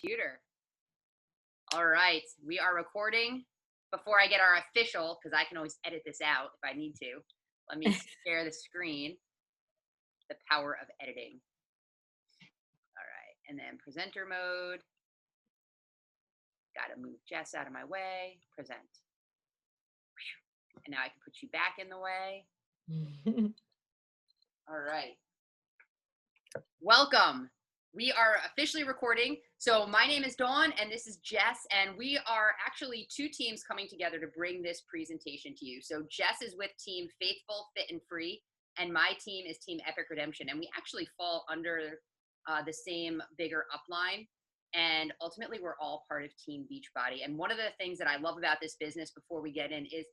computer. All right, we are recording. Before I get our official, because I can always edit this out if I need to, let me share the screen. The power of editing. All right, and then presenter mode. Got to move Jess out of my way. Present. And now I can put you back in the way. All right. Welcome. We are officially recording. So my name is Dawn and this is Jess, and we are actually two teams coming together to bring this presentation to you. So Jess is with Team Faithful, Fit and Free, and my team is Team Epic Redemption, and we actually fall under the same bigger upline. And ultimately, we're all part of Team Beachbody. And one of the things that I love about this business before we get in is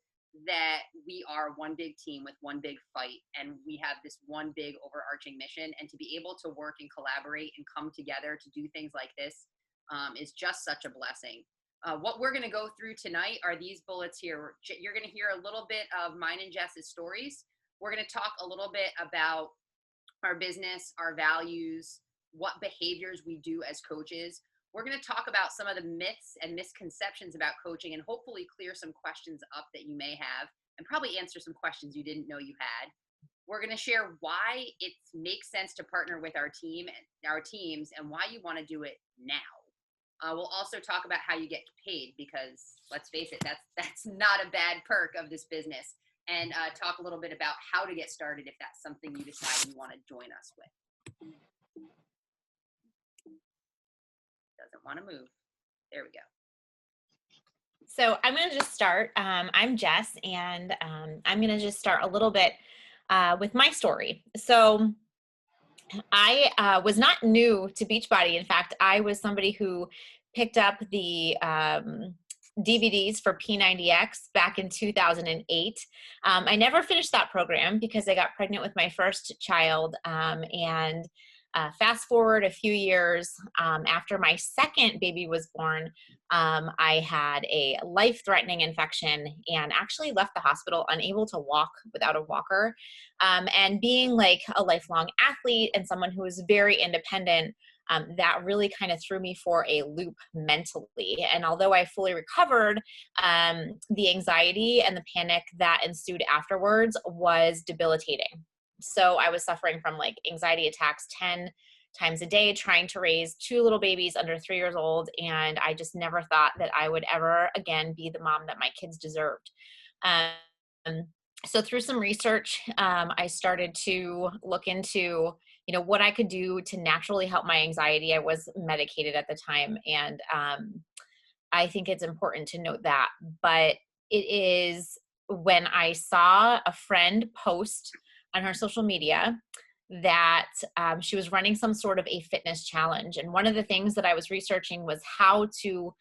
that we are one big team with one big fight, and we have this one big overarching mission, and to be able to work and collaborate and come together to do things like this is just such a blessing. What we're going to go through tonight are these bullets here. You're going to hear a little bit of mine and Jess's stories. We're going to talk a little bit about our business, our values, what behaviors we do as coaches. We're going to talk about some of the myths and misconceptions about coaching and hopefully clear some questions up that you may have and probably answer some questions you didn't know you had. We're going to share why it makes sense to partner with our team and our teams and why you want to do it now. We'll also talk about how you get paid, because let's face it, that's not a bad perk of this business, and talk a little bit about how to get started if that's something you decide you want to join us with. Doesn't want to move. There we go. So I'm going to just start. I'm Jess, and I'm going to just start a little bit with my story. So I was not new to Beachbody. In fact, I was somebody who picked up the DVDs for P90X back in 2008. I never finished that program because I got pregnant with my first child, and fast forward a few years after my second baby was born, I had a life-threatening infection and actually left the hospital unable to walk without a walker. And being like a lifelong athlete and someone who was very independent, that really kind of threw me for a loop mentally. And although I fully recovered, the anxiety and the panic that ensued afterwards was debilitating. So I was suffering from like anxiety attacks 10 times a day, trying to raise two little babies under 3 years old. And I just never thought that I would ever again be the mom that my kids deserved. So through some research, I started to look into, what I could do to naturally help my anxiety. I was medicated at the time. And I think it's important to note that, but it is when I saw a friend post on her social media that she was running some sort of a fitness challenge. And one of the things that I was researching was how to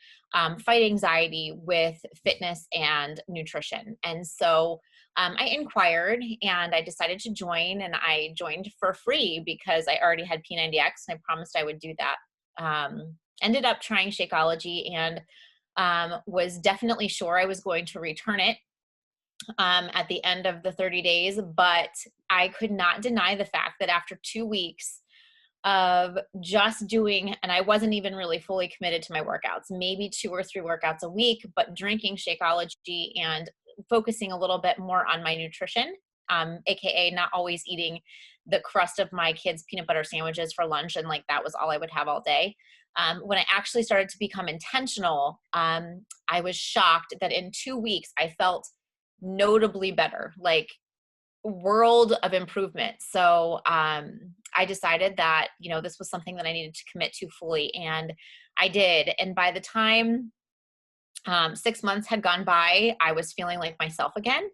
fight anxiety with fitness and nutrition. And so I inquired and I decided to join, and I joined for free because I already had P90X and I promised I would do that. Ended up trying Shakeology and was definitely sure I was going to return it at the end of the 30 days, but I could not deny the fact that after 2 weeks of just doing, and I wasn't even really fully committed to my workouts, maybe 2 or 3 workouts a week, but drinking Shakeology and focusing a little bit more on my nutrition, AKA not always eating the crust of my kids' peanut butter sandwiches for lunch, and like that was all I would have all day. When I actually started to become intentional, I was shocked that in 2 weeks I felt notably better, like world of improvement. So I decided that, this was something that I needed to commit to fully, and I did. And by the time 6 months had gone by, I was feeling like myself again.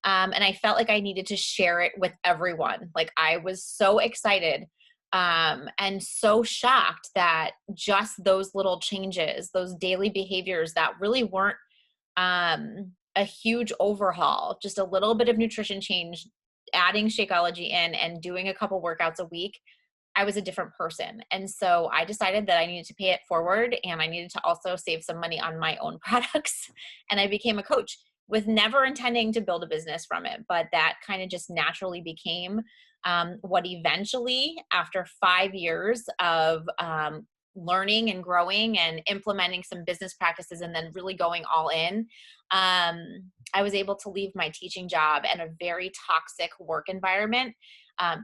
And I felt like I needed to share it with everyone. Like I was so excited and so shocked that just those little changes, those daily behaviors that really weren't a huge overhaul, just a little bit of nutrition change, adding Shakeology in and doing a couple workouts a week, I was a different person. And so I decided that I needed to pay it forward, and I needed to also save some money on my own products. And I became a coach with never intending to build a business from it. But that kind of just naturally became what eventually, after 5 years of learning and growing and implementing some business practices and then really going all in, I was able to leave my teaching job and a very toxic work environment,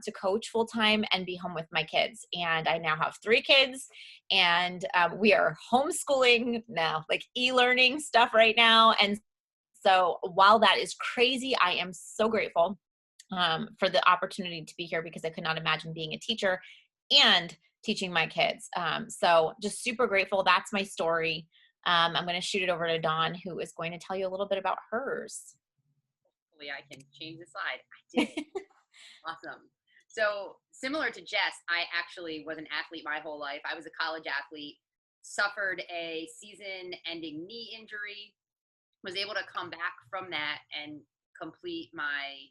to coach full time and be home with my kids. And I now have 3 kids, and we are homeschooling now, like e-learning stuff right now. And so while that is crazy, I am so grateful for the opportunity to be here, because I could not imagine being a teacher and teaching my kids. So just super grateful. That's my story. I'm going to shoot it over to Dawn, who is going to tell you a little bit about hers. Hopefully I can change the slide. I did. Awesome. So similar to Jess, I actually was an athlete my whole life. I was a college athlete, suffered a season-ending knee injury, was able to come back from that and complete my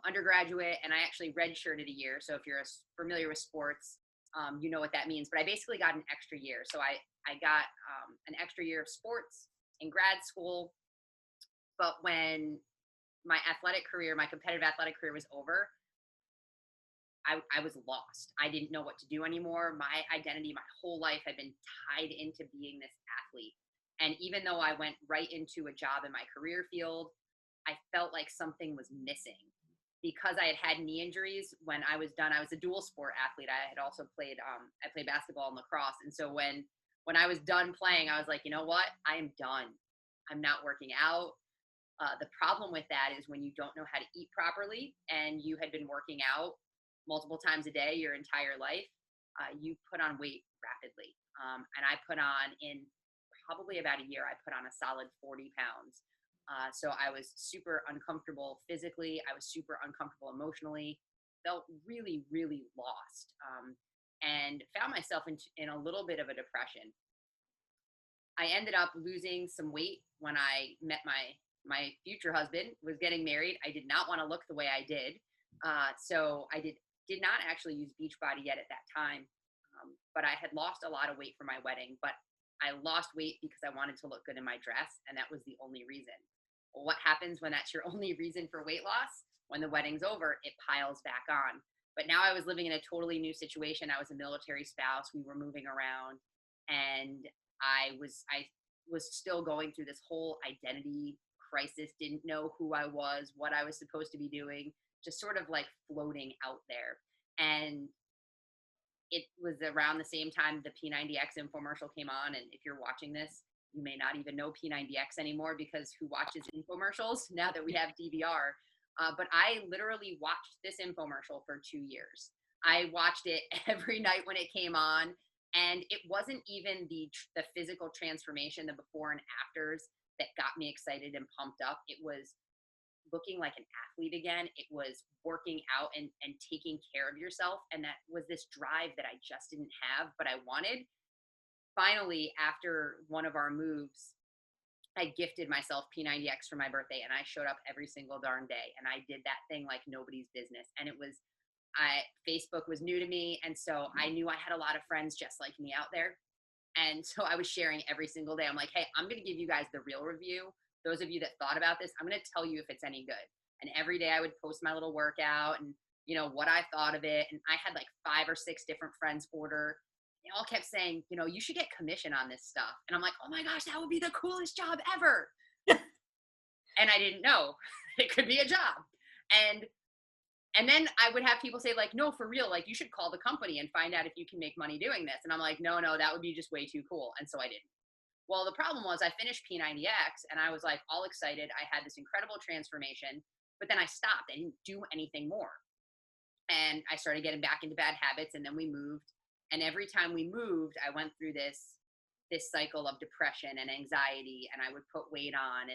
undergraduate, and I actually redshirted a year. So if you're familiar with sports, you know what that means. But I basically got an extra year. So I got an extra year of sports in grad school. But when my competitive athletic career was over, I was lost. I didn't know what to do anymore. My identity, my whole life had been tied into being this athlete. And even though I went right into a job in my career field, I felt like something was missing because I had had knee injuries. When I was done, I was a dual sport athlete. I had also played, I played basketball and lacrosse. And so when I was done playing, I was like, you know what? I am done. I'm not working out. The problem with that is when you don't know how to eat properly and you had been working out multiple times a day your entire life, you put on weight rapidly. And I put on, in probably about a year, I put on a solid 40 pounds. So I was super uncomfortable physically. I was super uncomfortable emotionally, felt really, really lost, and found myself in a little bit of a depression. I ended up losing some weight when I met my future husband, was getting married. I did not want to look the way I did. So I did not actually use Beachbody yet at that time. But I had lost a lot of weight for my wedding, but I lost weight because I wanted to look good in my dress. And that was the only reason. Well, what happens when that's your only reason for weight loss? When the wedding's over, it piles back on. But now I was living in a totally new situation. I was a military spouse. We were moving around, and I was still going through this whole identity crisis, didn't know who I was, what I was supposed to be doing, just sort of like floating out there. And it was around the same time the P90X infomercial came on. And if you're watching this, you may not even know P90X anymore, because who watches infomercials now that we have DVR? But I literally watched this infomercial for 2 years. I watched it every night when it came on. And it wasn't even the physical transformation, the before and afters, that got me excited and pumped up. It was looking like an athlete again. It was working out and taking care of yourself. And that was this drive that I just didn't have, but I wanted. Finally, after one of our moves, I gifted myself P90X for my birthday, and I showed up every single darn day. And I did that thing like nobody's business. And Facebook was new to me. And so I knew I had a lot of friends just like me out there. And so I was sharing every single day. I'm like, hey, I'm going to give you guys the real review. Those of you that thought about this, I'm going to tell you if it's any good. And every day I would post my little workout and, what I thought of it. And I had like 5 or 6 different friends order. They all kept saying, you should get commission on this stuff. And I'm like, oh my gosh, that would be the coolest job ever. And I didn't know it could be a job. And then I would have people say, like, no, for real, like, you should call the company and find out if you can make money doing this. And I'm like, no, that would be just way too cool. And so I didn't. Well, the problem was I finished P90X and I was like all excited. I had this incredible transformation, but then I stopped. I didn't do anything more. And I started getting back into bad habits, and then we moved. And every time we moved, I went through this cycle of depression and anxiety, and I would put weight on.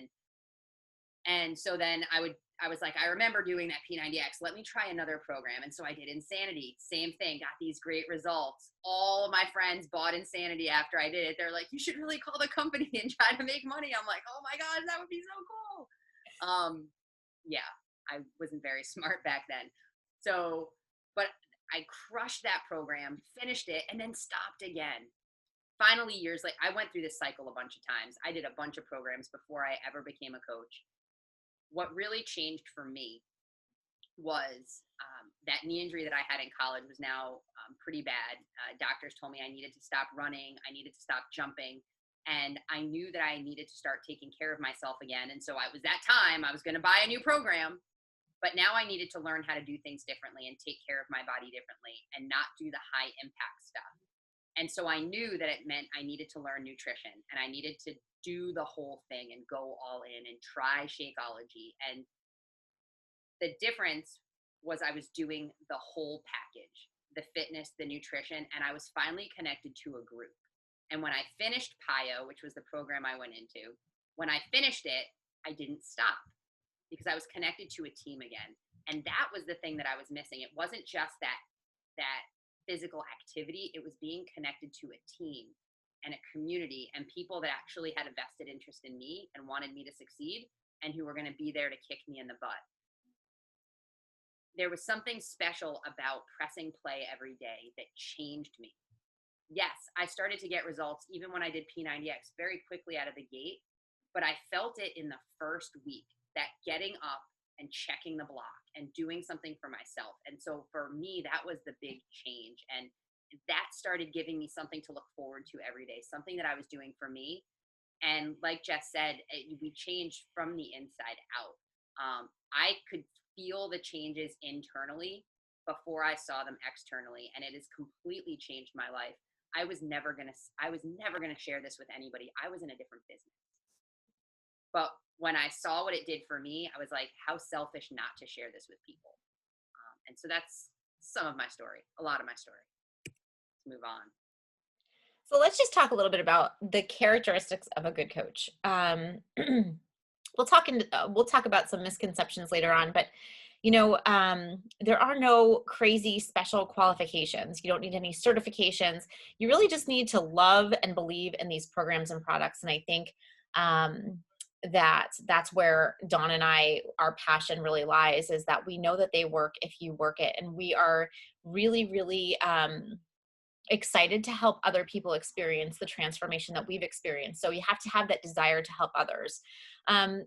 And so then I was like, I remember doing that P90X. Let me try another program. And so I did Insanity. Same thing. Got these great results. All of my friends bought Insanity after I did it. They're like, you should really call the company and try to make money. I'm like, oh my gosh, that would be so cool. Yeah, I wasn't very smart back then. So, but I crushed that program, finished it, and then stopped again. Finally, years later, I went through this cycle a bunch of times. I did a bunch of programs before I ever became a coach. What really changed for me was that knee injury that I had in college was now pretty bad. Doctors told me I needed to stop running, I needed to stop jumping, and I knew that I needed to start taking care of myself again. And so I was that time I was going to buy a new program, but now I needed to learn how to do things differently and take care of my body differently and not do the high impact stuff. And so I knew that it meant I needed to learn nutrition and I needed to do the whole thing and go all in and try Shakeology. And the difference was I was doing the whole package, the fitness, the nutrition, and I was finally connected to a group. And when I finished PIO, which was the program I went into, when I finished it, I didn't stop because I was connected to a team again. And that was the thing that I was missing. It wasn't just that physical activity, it was being connected to a team and a community and people that actually had a vested interest in me and wanted me to succeed and who were going to be there to kick me in the butt. There was something special about pressing play every day that changed me. Yes, I started to get results even when I did P90X very quickly out of the gate, but I felt it in the first week, that getting up and checking the block and doing something for myself. And so for me, that was the big change. And that started giving me something to look forward to every day, something that I was doing for me. And like Jess said, we changed from the inside out. I could feel the changes internally before I saw them externally, and it has completely changed my life. I was never gonna share this with anybody. I was in a different business. But when I saw what it did for me, I was like, how selfish not to share this with people. And so that's some of my story, a lot of my story. Let's move on. So let's just talk a little bit about the characteristics of a good coach. We'll talk about some misconceptions later on, but there are no crazy special qualifications. You don't need any certifications. You really just need to love and believe in these programs and products. And I think that's where Dawn and our passion really lies, is that we know that they work if you work it. And we are really, really excited to help other people experience the transformation that we've experienced. So you have to have that desire to help others.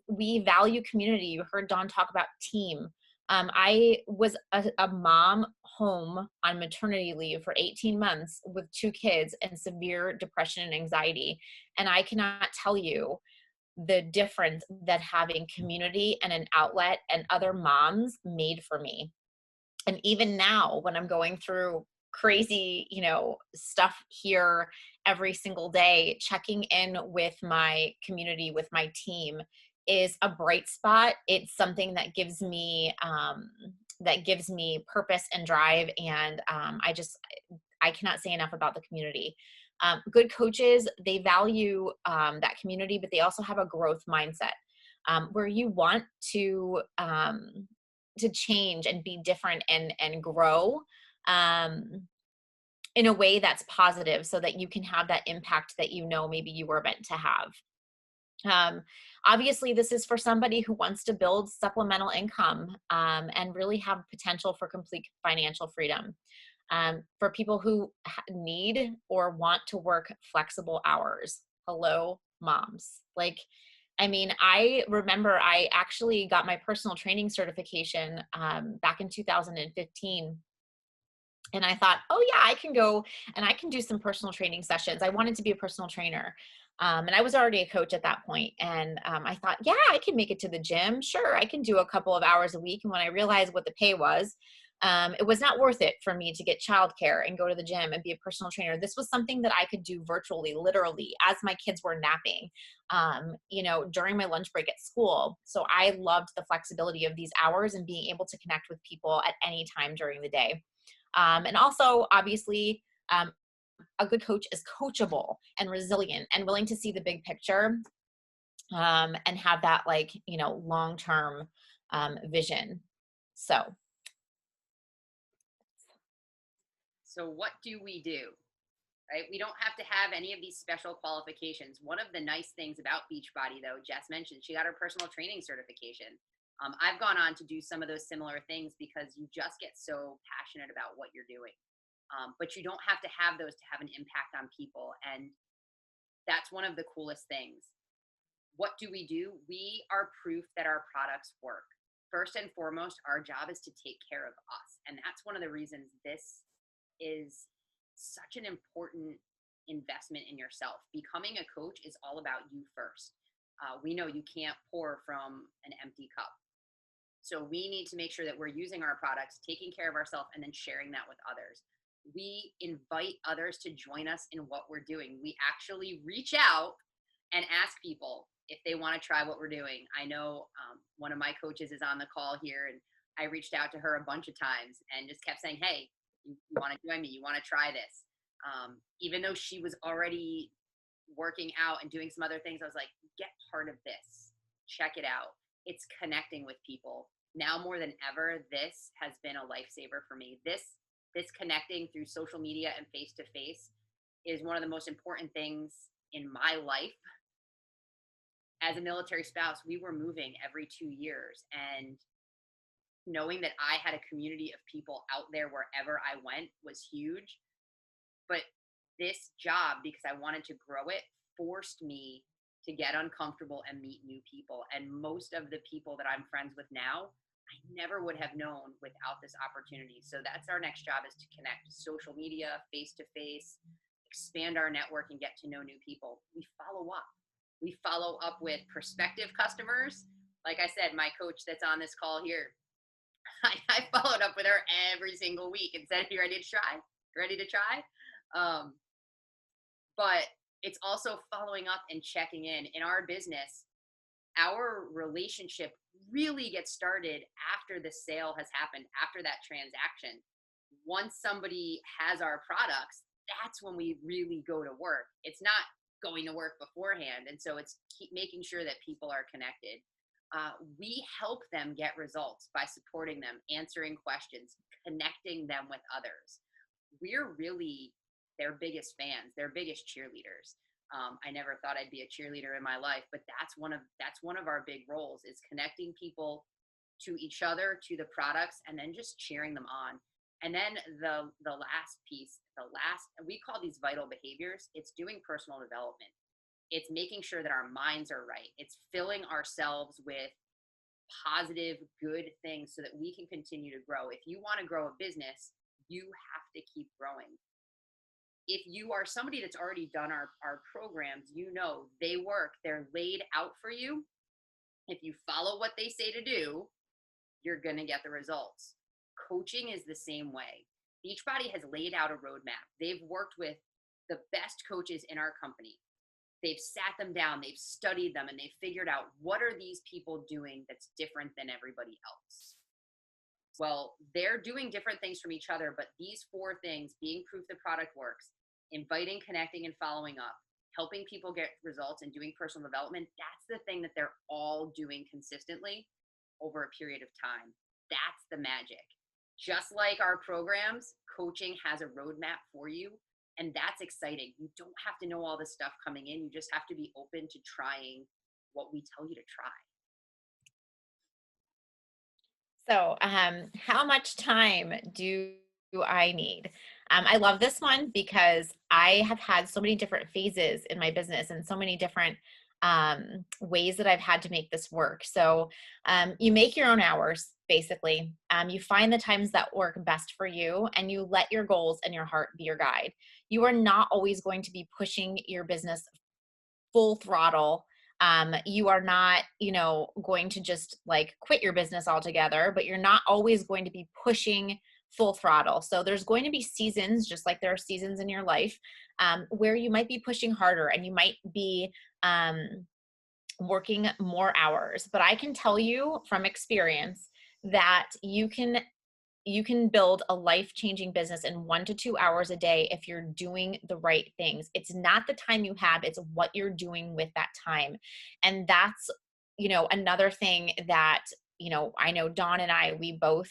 We value community. You heard Dawn talk about team. I was a mom home on maternity leave for 18 months with 2 kids and severe depression and anxiety. And I cannot tell you the difference that having community and an outlet and other moms made for me. And even now, when I'm going through crazy, stuff here every single day, checking in with my community, with my team is a bright spot. It's something that gives me purpose and drive. And I cannot say enough about the community. Good coaches, they value that community, but they also have a growth mindset where you want to change and be different and grow in a way that's positive, so that you can have that impact that maybe you were meant to have. Obviously, this is for somebody who wants to build supplemental income and really have potential for complete financial freedom. For people who need or want to work flexible hours. Hello, moms. I remember I actually got my personal training certification back in 2015. And I thought, oh yeah, I can go and I can do some personal training sessions. I wanted to be a personal trainer. And I was already a coach at that point. And I thought, yeah, I can make it to the gym. Sure, I can do a couple of hours a week. And when I realized what the pay was, it was not worth it for me to get childcare and go to the gym and be a personal trainer. This was something that I could do virtually, literally, as my kids were napping, during my lunch break at school. So I loved the flexibility of these hours and being able to connect with people at any time during the day. And also, obviously, a good coach is coachable and resilient and willing to see the big picture and have that long-term vision. So what do we do? Right? We don't have to have any of these special qualifications. One of the nice things about Beachbody, though, Jess mentioned, she got her personal training certification. I've gone on to do some of those similar things because you just get so passionate about what you're doing. But you don't have to have those to have an impact on people. And that's one of the coolest things. What do? We are proof that our products work. first and foremost, our job is to take care of us. And that's one of the reasons this is such an important investment in yourself. Becoming a coach is all about you first. We know you can't pour from an empty cup. So we need to make sure that we're using our products, taking care of ourselves, and then sharing that with others. We invite others to join us in what we're doing. We actually reach out and ask people if they want to try what we're doing. I know one of my coaches is on the call here, and I reached out to her a bunch of times and just kept saying, hey, you want to join me? You want to try this? Even though she was already working out and doing some other things, I was like, get part of this. Check it out. It's connecting with people. Now more than ever, this has been a lifesaver for me. This connecting through social media and face-to-face is one of the most important things in my life. As a military spouse, we were moving every 2 years, and knowing that I had a community of people out there wherever I went was huge. But this job, because I wanted to grow it, forced me to get uncomfortable and meet new people. And most of the people that I'm friends with now, I never would have known without this opportunity. So that's our next job, is to connect social media, face-to-face, expand our network, and get to know new people. We follow up. We follow up with prospective customers. Like I said, my coach that's on this call here, I followed up with her every single week and said, you ready to try? Ready to try? But it's also following up and checking in. In our business, our relationship really gets started after the sale has happened, after that transaction. Once somebody has our products, that's when we really go to work. It's not going to work beforehand. And so it's keep making sure that people are connected. We help them get results by supporting them, answering questions, connecting them with others. We're really their biggest fans, their biggest cheerleaders. I never thought I'd be a cheerleader in my life, but that's one of our big roles, is connecting people to each other, to the products, and then just cheering them on. And then the last piece, we call these vital behaviors. It's doing personal development. It's making sure that our minds are right. It's filling ourselves with positive, good things so that we can continue to grow. If you want to grow a business, you have to keep growing. If you are somebody that's already done our programs, you know they work. They're laid out for you. If you follow what they say to do, you're going to get the results. Coaching is the same way. Beachbody has laid out a roadmap. They've worked with the best coaches in our company. They've sat them down, they've studied them, and they've figured out, what are these people doing that's different than everybody else? Well, they're doing different things from each other, but these 4 things, being proof the product works, inviting, connecting, and following up, helping people get results, and doing personal development, that's the thing that they're all doing consistently over a period of time. That's the magic. Just like our programs, coaching has a roadmap for you, and that's exciting. You don't have to know all this stuff coming in. You just have to be open to trying what we tell you to try. So, how much time do I need? I love this one because I have had so many different phases in my business and so many different ways that I've had to make this work. So, you make your own hours, basically. You find the times that work best for you, and you let your goals and your heart be your guide. You are not always going to be pushing your business full throttle. You are not, going to just like quit your business altogether, but you're not always going to be pushing full throttle. So there's going to be seasons, just like there are seasons in your life, where you might be pushing harder and you might be working more hours. But I can tell you from experience that you can build a life-changing business in 1 to 2 hours a day if you're doing the right things. It's not the time you have, it's what you're doing with that time. And that's, another thing that, I know Dawn and I, we both,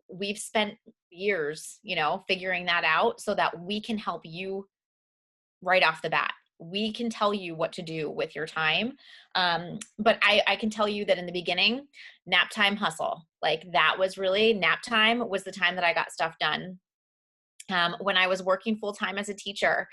we've spent years, figuring that out so that we can help you right off the bat. We can tell you what to do with your time. But I can tell you that in the beginning, nap time hustle, like that was really, nap time was the time that I got stuff done. When I was working full time as a teacher.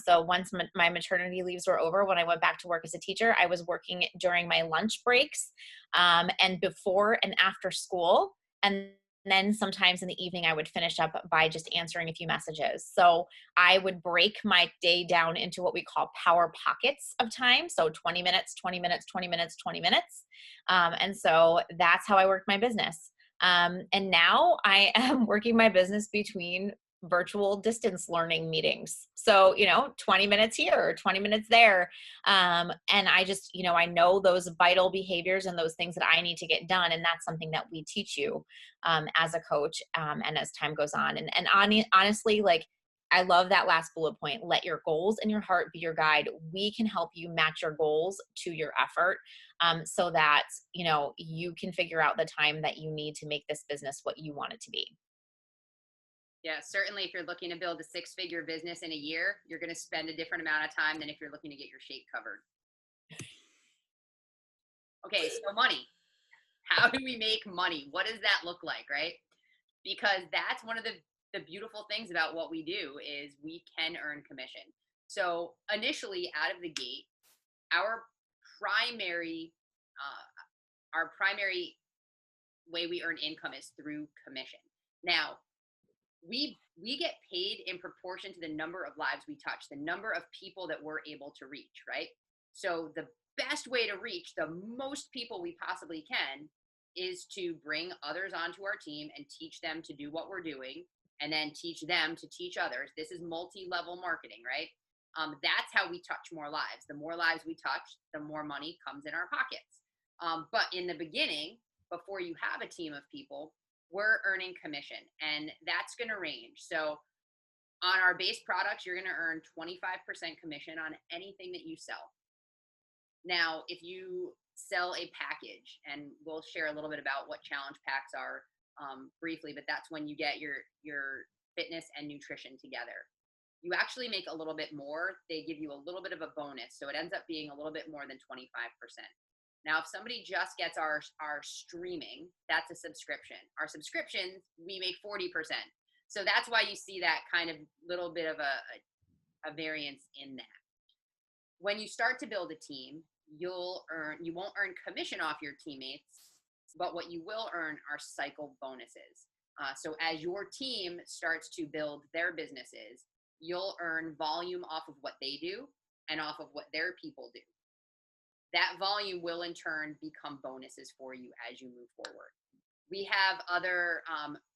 So once my maternity leaves were over, when I went back to work as a teacher, I was working during my lunch breaks, and before and after school. And then sometimes in the evening, I would finish up by just answering a few messages. So I would break my day down into what we call power pockets of time. So 20 minutes, 20 minutes, 20 minutes, 20 minutes. And so that's how I worked my business. And now I am working my business between virtual distance learning meetings. So, 20 minutes here, 20 minutes there. And I just, I know those vital behaviors and those things that I need to get done. And that's something that we teach you as a coach, and as time goes on. And honestly, like, I love that last bullet point. Let your goals and your heart be your guide. We can help you match your goals to your effort, so that, you can figure out the time that you need to make this business what you want it to be. Yeah, certainly if you're looking to build a six-figure business in a year, you're going to spend a different amount of time than if you're looking to get your shape covered. Okay, so money. How do we make money? What does that look like, right? Because that's one of the beautiful things about what we do is we can earn commission. So initially out of the gate, our primary our primary way we earn income is through commission. Now, we get paid in proportion to the number of lives we touch, the number of people that we're able to reach, right? So the best way to reach the most people we possibly can is to bring others onto our team and teach them to do what we're doing, and then teach them to teach others. This is multi-level marketing, right? That's how we touch more lives. The more lives we touch, the more money comes in our pockets. But in the beginning, before you have a team of people, we're earning commission, and that's going to range. So on our base products, you're going to earn 25% commission on anything that you sell. Now, if you sell a package, and we'll share a little bit about what challenge packs are briefly, but that's when you get your fitness and nutrition together. You actually make a little bit more. They give you a little bit of a bonus, so it ends up being a little bit more than 25%. Now, if somebody just gets our streaming, that's a subscription. Our subscriptions, we make 40%. So that's why you see that kind of little bit of a variance in that. When you start to build a team, you won't earn commission off your teammates, but what you will earn are cycle bonuses. So as your team starts to build their businesses, you'll earn volume off of what they do and off of what their people do. That volume will in turn become bonuses for you as you move forward. We have other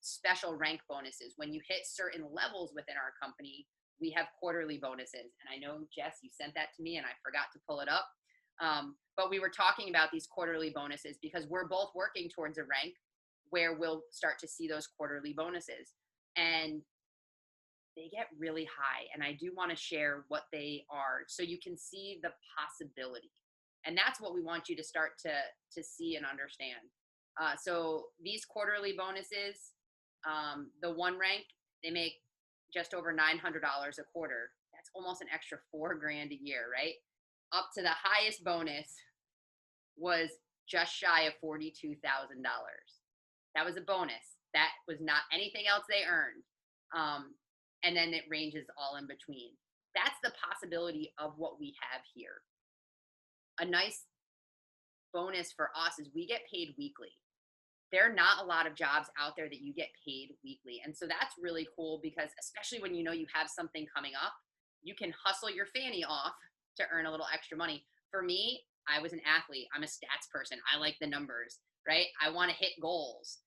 special rank bonuses. When you hit certain levels within our company, we have quarterly bonuses. And I know, Jess, you sent that to me and I forgot to pull it up. But we were talking about these quarterly bonuses because we're both working towards a rank where we'll start to see those quarterly bonuses. And they get really high. And I do want to share what they are so you can see the possibility. And that's what we want you to start to see and understand. So these quarterly bonuses, the one rank, they make just over $900 a quarter. That's almost an extra $4,000 a year, right? Up to the highest bonus was just shy of $42,000. That was a bonus. That was not anything else they earned. And then it ranges all in between. That's the possibility of what we have here. A nice bonus for us is we get paid weekly. There are not a lot of jobs out there that you get paid weekly. And so that's really cool because especially when you know you have something coming up, you can hustle your fanny off to earn a little extra money. For me, I was an athlete. I'm a stats person. I like the numbers, right? I want to hit goals.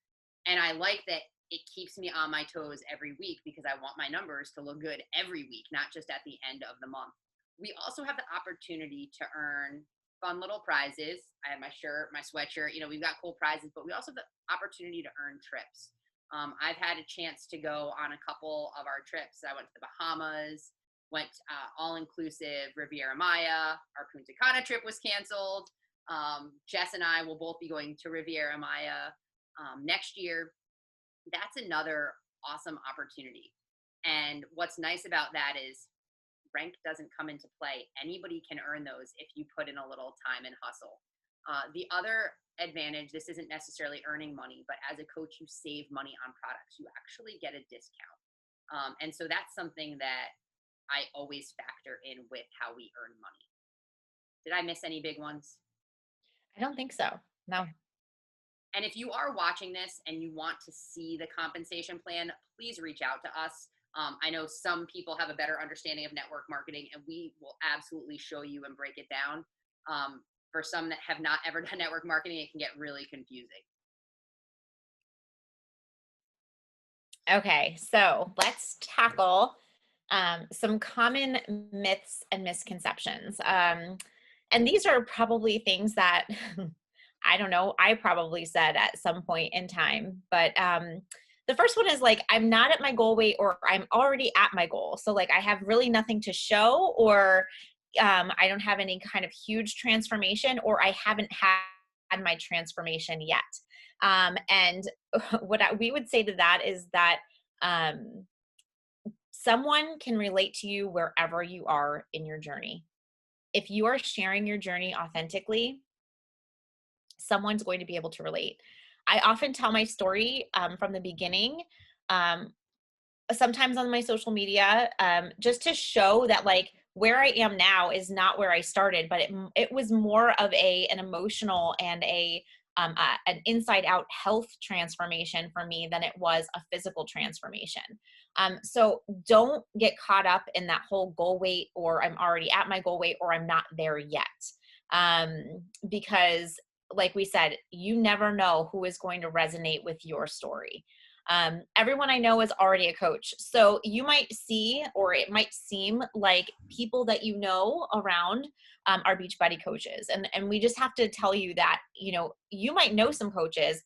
And I like that it keeps me on my toes every week because I want my numbers to look good every week, not just at the end of the month. We also have the opportunity to earn fun little prizes. I have my shirt, my sweatshirt, we've got cool prizes, but we also have the opportunity to earn trips. I've had a chance to go on a couple of our trips. I went to the Bahamas, went all-inclusive Riviera Maya. Our Punta Cana trip was canceled. Jess and I will both be going to Riviera Maya next year. That's another awesome opportunity. And what's nice about that is rank doesn't come into play. Anybody can earn those if you put in a little time and hustle. The other advantage, this isn't necessarily earning money, but as a coach, you save money on products. You actually get a discount. And so that's something that I always factor in with how we earn money. Did I miss any big ones? I don't think so. No. And if you are watching this and you want to see the compensation plan, please reach out to us. I know some people have a better understanding of network marketing, and we will absolutely show you and break it down. For some that have not ever done network marketing, it can get really confusing. Okay, so let's tackle some common myths and misconceptions. And these are probably things that I don't know, I probably said at some point in time. But the first one is like, I'm not at my goal weight, or I'm already at my goal. So, like, I have really nothing to show, or I don't have any kind of huge transformation, or I haven't had my transformation yet. And we would say to that is that um, someone can relate to you wherever you are in your journey. If you are sharing your journey authentically, someone's going to be able to relate. I often tell my story from the beginning, um, sometimes on my social media, just to show that, like, where I am now is not where I started, but it was more of an emotional and an inside out health transformation for me than it was a physical transformation. So don't get caught up in that whole goal weight, or I'm already at my goal weight, or I'm not there yet. Because like we said, you never know who is going to resonate with your story. Everyone I know is already a coach. So you might see, or it might seem like people that you know around are Beachbody coaches. And we just have to tell you that, you might know some coaches,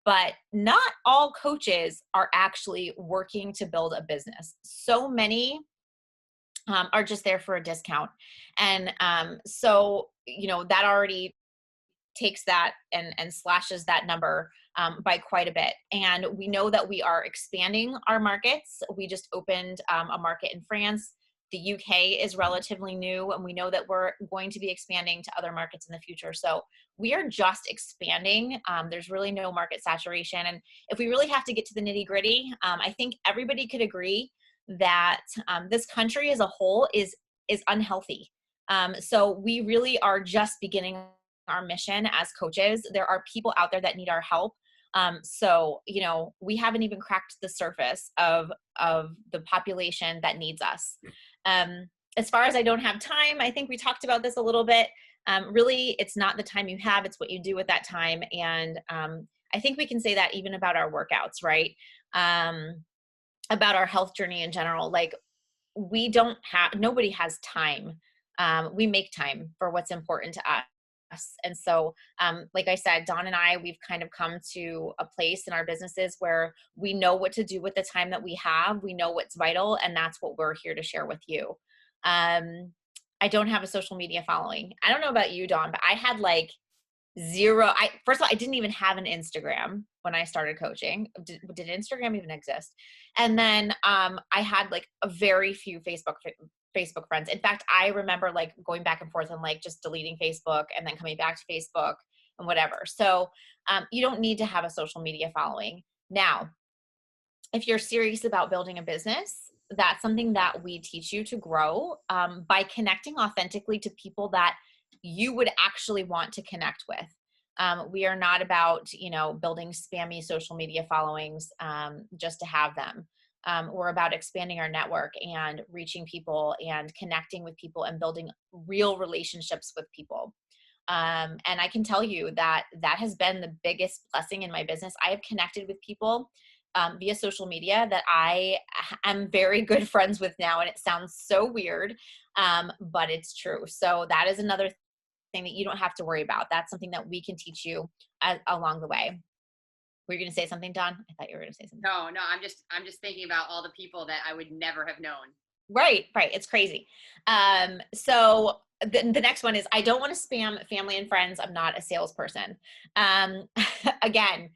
but not all coaches are actually working to build a business. So many are just there for a discount. And that already takes that and slashes that number by quite a bit. And we know that we are expanding our markets. We just opened a market in France. The UK is relatively new, and we know that we're going to be expanding to other markets in the future. So we are just expanding. There's really no market saturation. And if we really have to get to the nitty gritty, I think everybody could agree that this country as a whole is unhealthy. So we really are just beginning our mission as coaches. There are people out there that need our help. We haven't even cracked the surface of the population that needs us. As far as I don't have time, I think we talked about this a little bit. Really, it's not the time you have, it's what you do with that time. And I think we can say that even about our workouts, right? About our health journey in general. Like, nobody has time. We make time for what's important to us. And so, like I said, Dawn and I, we've kind of come to a place in our businesses where we know what to do with the time that we have. We know what's vital, and that's what we're here to share with you. I don't have a social media following. I don't know about you, Dawn, but I had like zero. First of all, I didn't even have an Instagram when I started coaching. Did Instagram even exist? And then I had like a very few Facebook friends. In fact, I remember like going back and forth and like just deleting Facebook and then coming back to Facebook and whatever. So you don't need to have a social media following. Now, if you're serious about building a business, that's something that we teach you to grow by connecting authentically to people that you would actually want to connect with. We are not about, building spammy social media followings just to have them. We're about expanding our network and reaching people and connecting with people and building real relationships with people. And I can tell you that has been the biggest blessing in my business. I have connected with people via social media that I am very good friends with now. And it sounds so weird, but it's true. So that is another thing that you don't have to worry about. That's something that we can teach you along the way. Were you going to say something, Dawn? I thought you were going to say something. No, I'm just thinking about all the people that I would never have known. Right. It's crazy. So the next one is, I don't want to spam family and friends. I'm not a salesperson. Again,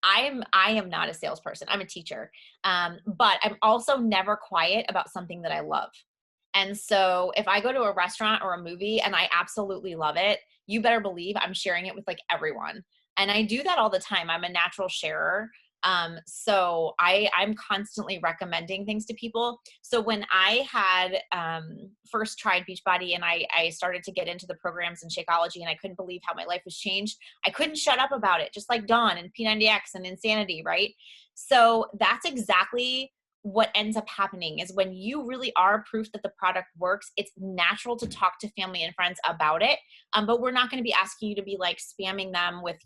I am not a salesperson. I'm a teacher. But I'm also never quiet about something that I love. And so if I go to a restaurant or a movie and I absolutely love it, you better believe I'm sharing it with like everyone. And I do that all the time. I'm a natural sharer. So I'm constantly recommending things to people. So when I had first tried Beachbody and I started to get into the programs in Shakeology, and I couldn't believe how my life was changed, I couldn't shut up about it, just like Dawn and P90X and Insanity, right? So that's exactly what ends up happening is when you really are proof that the product works, it's natural to talk to family and friends about it. But we're not going to be asking you to be like spamming them with,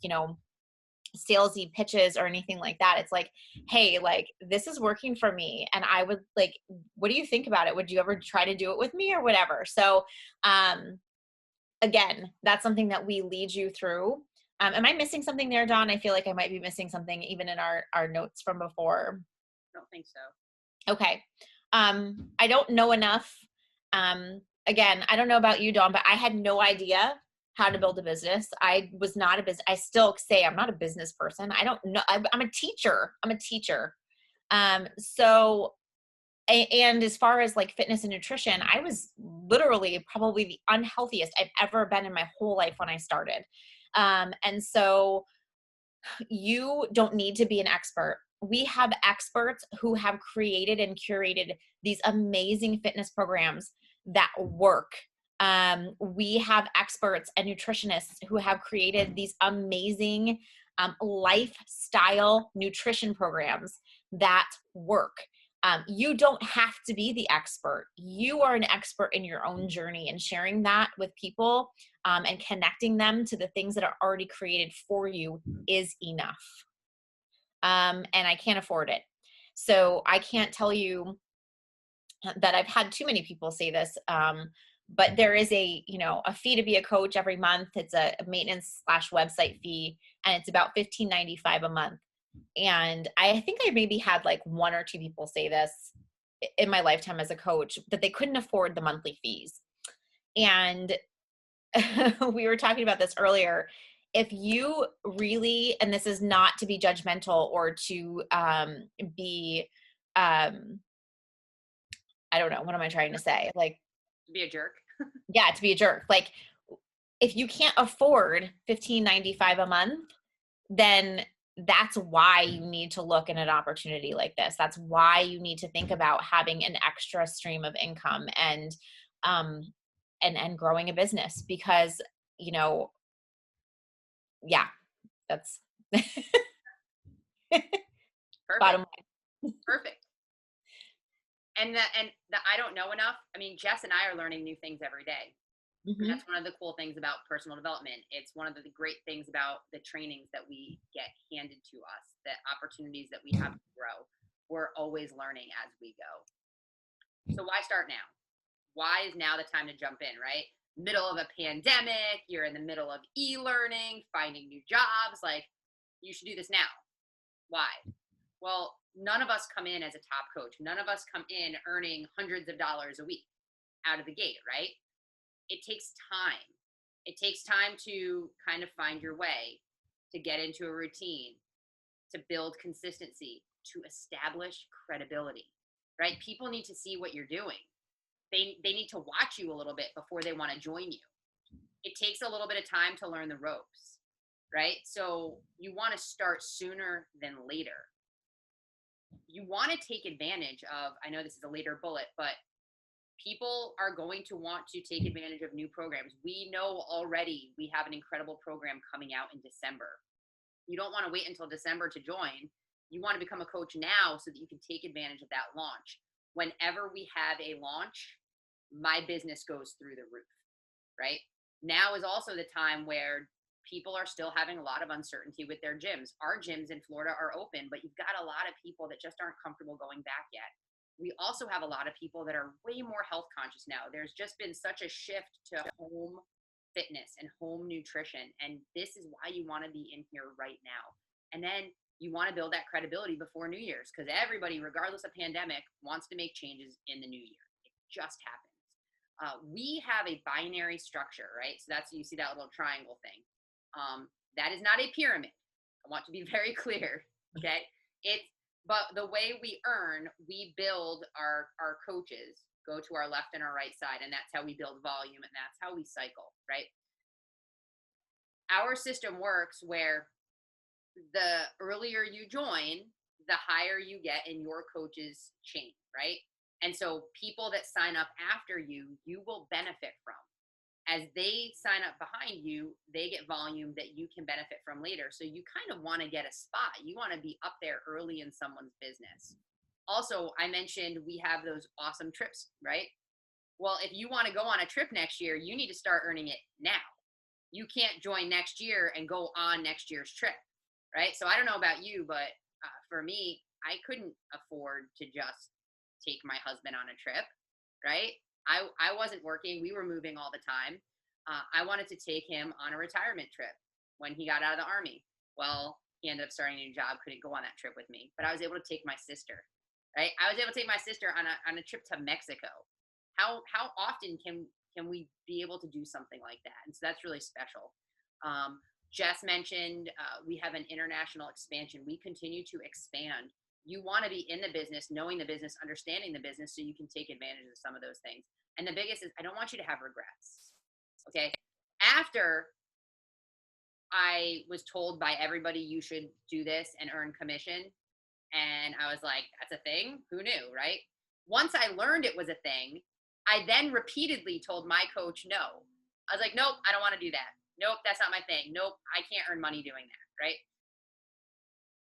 salesy pitches or anything like that. It's like, hey, like this is working for me. And I would like, what do you think about it? Would you ever try to do it with me or whatever? So, again, that's something that we lead you through. Am I missing something there, Dawn? I feel like I might be missing something even in our notes from before. I don't think so. Okay. I don't know enough. Again, I don't know about you, Dawn, but I had no idea how to build a business. I was not a business. I still say I'm not a business person. I don't know. I'm a teacher. So, and as far as like fitness and nutrition, I was literally probably the unhealthiest I've ever been in my whole life when I started. And so you don't need to be an expert. We have experts who have created and curated these amazing fitness programs that work. We have experts and nutritionists who have created these amazing lifestyle nutrition programs that work. You don't have to be the expert. You are an expert in your own journey, and sharing that with people and connecting them to the things that are already created for you is enough. And I can't afford it. So I can't tell you that I've had too many people say this, but there is a fee to be a coach every month. It's a maintenance / website fee, and it's about $15.95 a month. And I think I maybe had like one or two people say this in my lifetime as a coach, that they couldn't afford the monthly fees. And we were talking about this earlier. If you really, and this is not to be judgmental or to be, I don't know, what am I trying to say? Like, To be a jerk. yeah, to be a jerk. Like, if you can't afford $15.95 a month, then that's why you need to look at an opportunity like this. That's why you need to think about having an extra stream of income and growing a business, because yeah, that's bottom Perfect. Perfect. And the I don't know enough. I mean, Jess and I are learning new things every day. line. And that's one of the cool things about personal development. It's one of the great things about the trainings that we get handed to us, the opportunities that we have to grow. We're always learning as we go. So why start now? Why is now the time to jump in, right? Middle of a pandemic, you're in the middle of e-learning, finding new jobs. Like, you should do this now. Why? Well, none of us come in as a top coach. None of us come in earning hundreds of dollars a week out of the gate, right? It takes time. It takes time to kind of find your way, to get into a routine, to build consistency, to establish credibility, right? People need to see what you're doing. They need to watch you a little bit before they want to join you. It takes a little bit of time to learn the ropes, right? So you want to start sooner than later. You want to take advantage of, I know this is a later bullet, but people are going to want to take advantage of new programs. We know already we have an incredible program coming out in December. You don't want to wait until December to join. You want to become a coach now so that you can take advantage of that launch. Whenever we have a launch, my business goes through the roof, right? Now is also the time where people are still having a lot of uncertainty with their gyms. Our gyms in Florida are open, but you've got a lot of people that just aren't comfortable going back yet. We also have a lot of people that are way more health conscious now. There's just been such a shift to home fitness and home nutrition. And this is why you want to be in here right now. And then you want to build that credibility before New Year's, because everybody, regardless of pandemic, wants to make changes in the new year. It just happens. We have a binary structure, right? So that's, you see that little triangle thing. That is not a pyramid. I want to be very clear. Okay. But the way we earn, we build our coaches go to our left and our right side. And that's how we build volume. And that's how we cycle, right? Our system works where the earlier you join, the higher you get in your coach's chain, right? And so people that sign up after you will benefit from. As they sign up behind you, they get volume that you can benefit from later. So you kind of want to get a spot. You want to be up there early in someone's business. Also, I mentioned we have those awesome trips, right? Well, if you want to go on a trip next year, you need to start earning it now. You can't join next year and go on next year's trip, right? So I don't know about you, but for me, I couldn't afford to just take my husband on a trip, right? I wasn't working. We were moving all the time. I wanted to take him on a retirement trip when he got out of the army. Well, he ended up starting a new job, couldn't go on that trip with me, but I was able to take my sister, right? I was able to take my sister on a trip to Mexico. How often can we be able to do something like that? And so that's really special. Jess mentioned we have an international expansion. We continue to expand. You want to be in the business, knowing the business, understanding the business, so you can take advantage of some of those things. And the biggest is I don't want you to have regrets. Okay. After I was told by everybody you should do this and earn commission, and I was like, that's a thing? Who knew, right? Once I learned it was a thing, I then repeatedly told my coach no. I was like, nope, I don't want to do that. Nope, that's not my thing. Nope, I can't earn money doing that, right?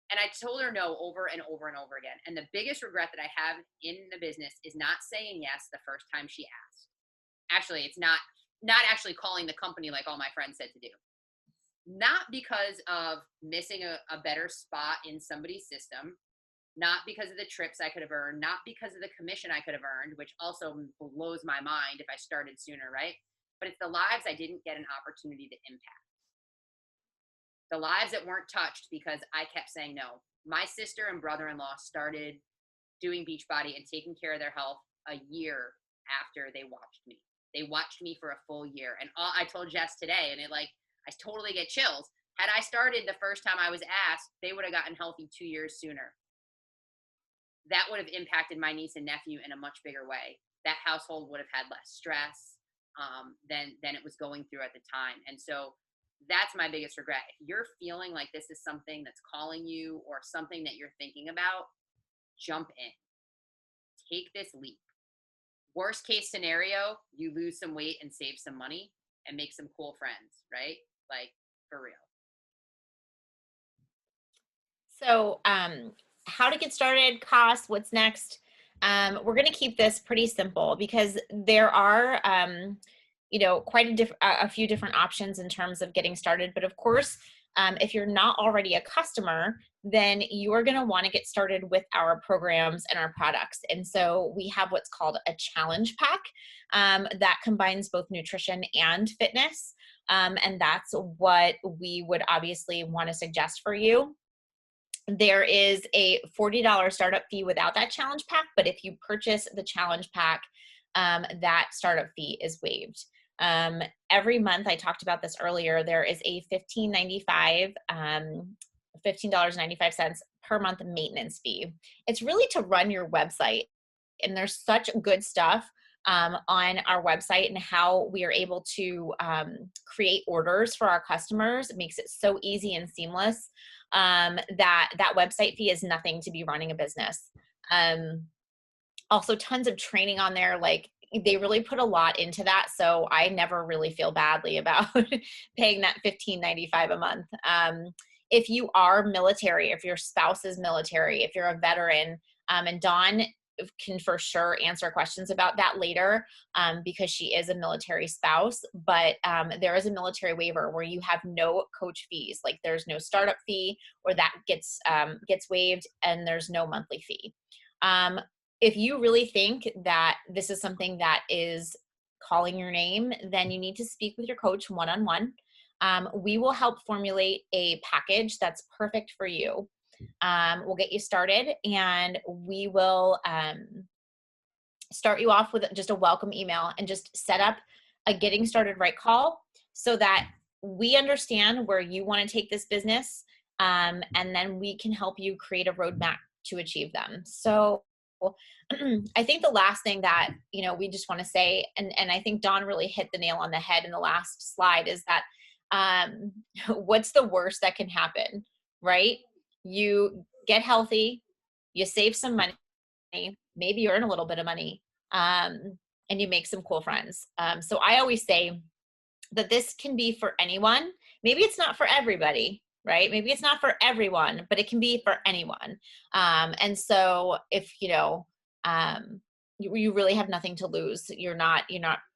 And I told her no over and over and over again. And the biggest regret that I have in the business is not saying yes the first time she asked. Actually, it's not actually calling the company like all my friends said to do. Not because of missing a better spot in somebody's system, not because of the trips I could have earned, not because of the commission I could have earned, which also blows my mind if I started sooner, right? But it's the lives I didn't get an opportunity to impact. The lives that weren't touched because I kept saying no. My sister and brother-in-law started doing Beachbody and taking care of their health a year after they watched me. They watched me for a full year. And I told Jess today, and I totally get chills. Had I started the first time I was asked, they would have gotten healthy 2 years sooner. That would have impacted my niece and nephew in a much bigger way. That household would have had less stress than it was going through at the time. And so that's my biggest regret. If you're feeling like this is something that's calling you or something that you're thinking about, jump in. Take this leap. Worst case scenario, you lose some weight and save some money and make some cool friends, right? Like, for real. So, how to get started, costs, what's next? We're going to keep this pretty simple because there are, quite a few different options in terms of getting started. But of course, if you're not already a customer, then you are going to want to get started with our programs and our products. And so we have what's called a challenge pack that combines both nutrition and fitness. And that's what we would obviously want to suggest for you. There is a $40 startup fee without that challenge pack, but if you purchase the challenge pack, that startup fee is waived. Every month, I talked about this earlier, there is a $15.95 per month maintenance fee. It's really to run your website, and there's such good stuff on our website and how we are able to create orders for our customers. It makes it so easy and seamless that website fee is nothing to be running a business. Also tons of training on there. Like, they really put a lot into that. So I never really feel badly about paying that $15.95 a month. If you are military, if your spouse is military, if you're a veteran, and Dawn can for sure answer questions about that later because she is a military spouse, but there is a military waiver where you have no coach fees. Like, there's no startup fee, or that gets waived, and there's no monthly fee. If you really think that this is something that is calling your name, then you need to speak with your coach one-on-one. We will help formulate a package that's perfect for you. We'll get you started, and we will start you off with just a welcome email and just set up a getting started right call so that we understand where you want to take this business, and then we can help you create a roadmap to achieve them. So I think the last thing that, we just want to say, and I think Dawn really hit the nail on the head in the last slide, is that what's the worst that can happen? right? You get healthy, you save some money, maybe you earn a little bit of money, and you make some cool friends. So I always say that this can be for anyone. Maybe it's not for everybody, right? Maybe it's not for everyone, but it can be for anyone. And so if, you really have nothing to lose, you're not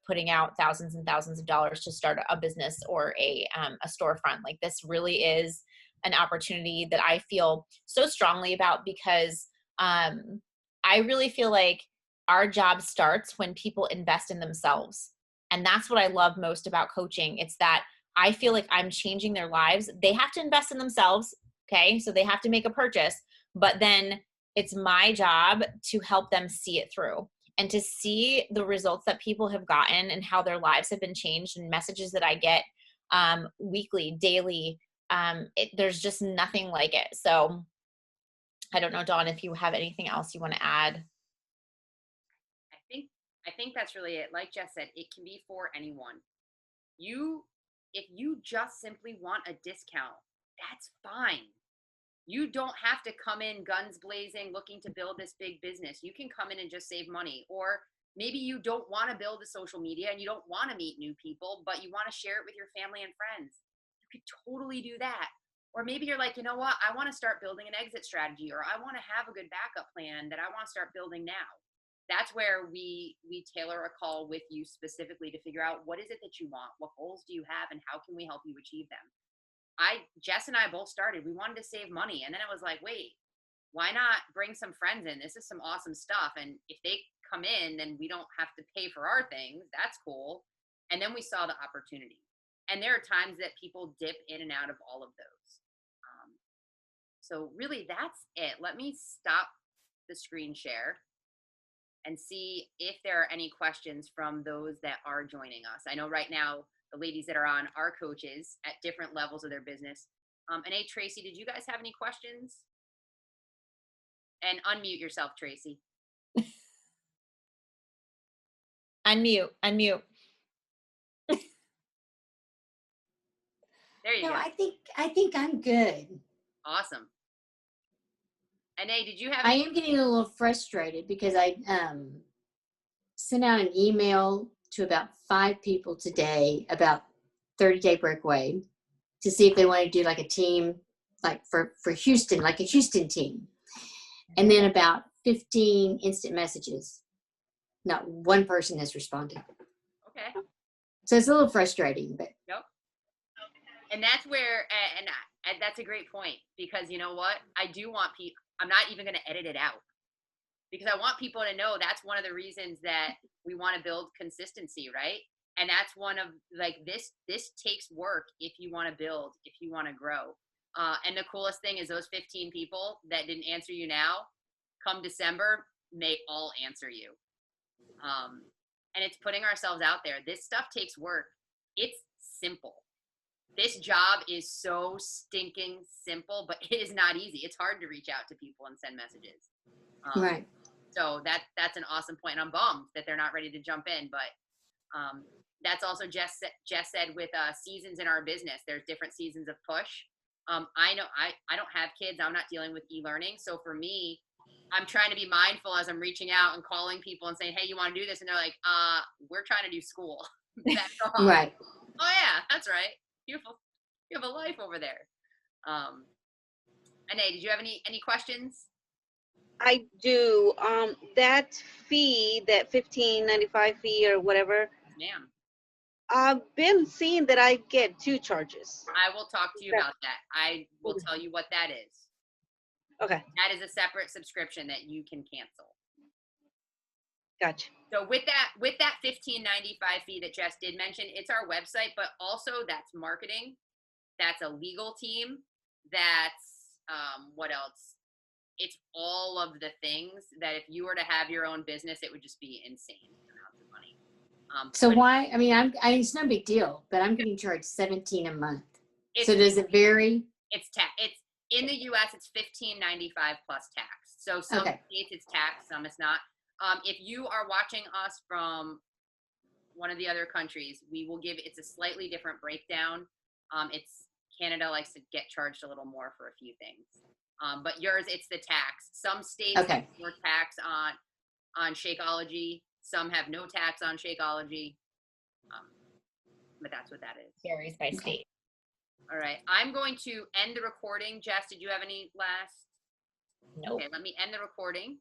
putting out thousands and thousands of dollars to start a business or a storefront. Like, this really is an opportunity that I feel so strongly about, because I really feel like our job starts when people invest in themselves. And that's what I love most about coaching. It's that I feel like I'm changing their lives. They have to invest in themselves. Okay. So they have to make a purchase, but then it's my job to help them see it through, and to see the results that people have gotten and how their lives have been changed, and messages that I get weekly, daily. There's just nothing like it. So I don't know, Dawn, if you have anything else you want to add. I think I think that's really it. Like Jess said, it can be for anyone. You if you just simply want a discount, that's fine. You don't have to come in guns blazing looking to build this big business. You can come in and just save money. Or maybe you don't want to build a social media and you don't want to meet new people, but you want to share it with your family and friends. You could totally do that. Or maybe you're like, you know what? I want to start building an exit strategy, or I want to have a good backup plan that I want to start building now. That's where we tailor a call with you specifically to figure out what is it that you want, what goals do you have, and how can we help you achieve them. Jess and I both started. We wanted to save money. And then it was like, wait, why not bring some friends in? This is some awesome stuff. And if they come in, then we don't have to pay for our things. That's cool. And then we saw the opportunity. And there are times that people dip in and out of all of those. So really, that's it. Let me stop the screen share and see if there are any questions from those that are joining us. I know right now the ladies that are on are coaches at different levels of their business. And hey, Tracy, did you guys have any questions? And unmute yourself, Tracy. Unmute. There you No, go. I think I'm good. Awesome. And hey, did you have? I am getting a little frustrated because I sent out an email to about 5 people today about 30-day breakaway to see if they want to do like a team, like for Houston, like a Houston team, and then about 15 instant messages. Not one person has responded. Okay. So it's a little frustrating, but Yep. And that's where, and that's a great point, because you know what? I do want people. I'm not even going to edit it out, because I want people to know that's one of the reasons that we want to build consistency, right? And that's one of, like, this takes work if you want to build, if you want to grow. And the coolest thing is those 15 people that didn't answer you now, come December, may all answer you. And it's putting ourselves out there. This stuff takes work. It's simple. This job is so stinking simple, but it is not easy. It's hard to reach out to people and send messages. right. So that's an awesome point. And I'm bummed that they're not ready to jump in, but that's also Jess said with seasons in our business. There's different seasons of push. I know I don't have kids. I'm not dealing with e-learning. So for me, I'm trying to be mindful as I'm reaching out and calling people and saying, hey, you want to do this? And they're like, we're trying to do school. Right. Oh yeah, that's right. You have a life over there. Anae, did you have any questions? I do. That fee, that $15.95 fee or whatever, Ma'am. I've been seeing that I get 2 charges. I will talk to you about that. I will tell you what that is. Okay. That is a separate subscription that you can cancel. Gotcha. So with that $15.95 fee that Jess did mention, it's our website, but also that's marketing. That's a legal team. That's what else? It's all of the things that if you were to have your own business, it would just be insane amounts of money. So why? I mean, it's no big deal, but I'm getting charged $17 a month. So does it vary? It's in the U.S. It's $15.95 plus tax. So some states it's taxed, some it's not. If you are watching us from one of the other countries, we will give it's a slightly different breakdown. It's Canada likes to get charged a little more for a few things. But yours, it's the tax. Some states Okay. have more tax on Shakeology. Some have no tax on Shakeology. But that's what that is. Varies by state. All right. I'm going to end the recording. Jess, did you have any last? Nope. Okay, let me end the recording.